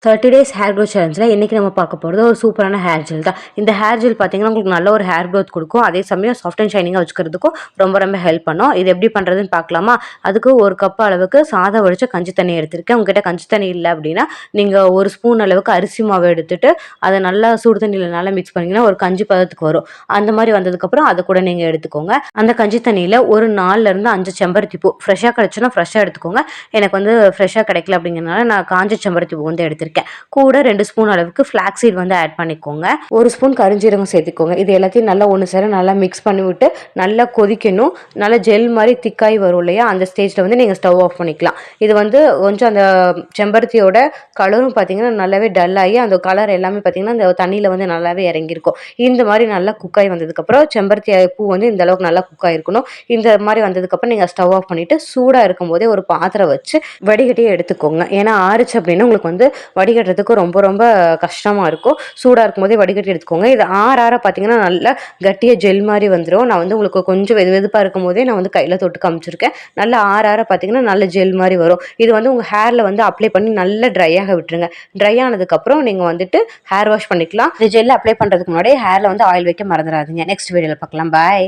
30 days hair growth சேலஞ்சில் இன்றைக்கி நம்ம பார்க்க போகிறது ஒரு சூப்பரான ஹேர் ஜெல் தான். இந்த ஹேர் ஜெல் பார்த்தீங்கன்னா உங்களுக்கு நல்ல ஒரு ஹேர் க்ரோத் கொடுக்கும். அதே சமயம் சாஃப்ட் அண்ட் ஷைனிங்காக வச்சுக்கிறதுக்கும் ரொம்ப ரொம்ப ஹெல்ப் பண்ணும். இது எப்படி பண்ணுறதுன்னு பார்க்கலாமா? அதுக்கு ஒரு கப் அளவுக்கு சாதம் வடித்த கஞ்சி தண்ணி எடுத்திருக்கேன். உங்ககிட்ட கஞ்சி தண்ணி இல்லை அப்படின்னா நீங்கள் ஒரு ஸ்பூன் அளவுக்கு அரிசி மாவு எடுத்துட்டு அதை நல்லா சுடு தண்ணியில் நல்லா மிக்ஸ் பண்ணிங்கன்னா ஒரு கஞ்சி பதத்துக்கு வரும். அந்த மாதிரி வந்ததுக்கப்புறம் அதை கூட நீங்கள் எடுத்துக்கோங்க. அந்த கஞ்சி தண்ணியில் ஒரு 4லேருந்து 5 செம்பருத்தி பூ ஃப்ரெஷ்ஷாக கிடச்சுன்னா ஃப்ரெஷ்ஷாக எடுத்துக்கோங்க. எனக்கு வந்து ஃப்ரெஷ்ஷாக கிடைக்கல அப்படிங்கிறதுனால நான் காஞ்ச செம்பருத்தி பூ வந்து எடுத்திருக்கேன். கூட 2 ஸ்பூன் அளவுக்கு ஃபிளாக்ஸ் சீட் வந்து ஆட் பண்ணிக்கோங்க. 1 ஸ்பூன் கரிஞ்சீரகம் சேர்த்துக்கோங்க. இது எல்லாத்தையும் நல்லா ஒன்று சேர நல்லா மிக்ஸ் பண்ணி விட்டு நல்லா கொதிக்கணும். நல்லா ஜெல் மாதிரி திக்காய் வரும் இல்லையா, அந்த ஸ்டேஜில் வந்து நீங்கள் ஸ்டவ் ஆஃப் பண்ணிக்கலாம். இது வந்து கொஞ்சம் அந்த செம்பருத்தியோட கலரும் பார்த்தீங்கன்னா நல்லாவே டல் ஆகி அந்த கலர் எல்லாமே பார்த்தீங்கன்னா அந்த தண்ணியில் வந்து நல்லாவே இறங்கியிருக்கும். இந்த மாதிரி நல்லா குக்காய் வந்ததுக்கப்புறம் செம்பருத்தி பூ வந்து இந்த அளவுக்கு நல்லா குக்காய் இருக்கணும். இந்த மாதிரி வந்ததுக்கப்புறம் நீங்கள் ஸ்டவ் ஆஃப் பண்ணிவிட்டு சூடாக இருக்கும் போதே ஒரு பாத்திரம் வச்சு வடிகட்டியே எடுத்துக்கோங்க. ஏன்னா ஆறுச்சு அப்படின்னா உங்களுக்கு வந்து வடிகட்டுறதுக்கு ரொம்ப ரொம்ப கஷ்டமாக இருக்கும். சூடாக இருக்கும்போதே வடிகட்டி எடுத்துக்கோங்க. இது ஆற பார்த்தீங்கன்னா நல்லா கட்டியாக ஜெல் மாதிரி வந்துடும். நான் வந்து உங்களுக்கு கொஞ்சம் வெதுப்பாக இருக்கும் போதே நான் வந்து கையில் தொட்டு காமிச்சிருக்கேன். நல்லா ஆற பார்த்தீங்கன்னா நல்ல ஜெல் மாதிரி வரும். இது வந்து உங்கள் ஹேரில் வந்து அப்ளை பண்ணி நல்லா ட்ரையாக விட்டுருங்க. ட்ரை ஆனதுக்கப்புறம் நீங்கள் வந்துட்டு ஹேர் வாஷ் பண்ணிக்கலாம். இந்த ஜெல் அப்ளை பண்ணுறதுக்கு முன்னாடி ஹேரில் வந்து ஆயில் வைக்க மறந்துடாதீங்க. நெக்ஸ்ட் வீடியோவில் பார்க்கலாம். பாய்.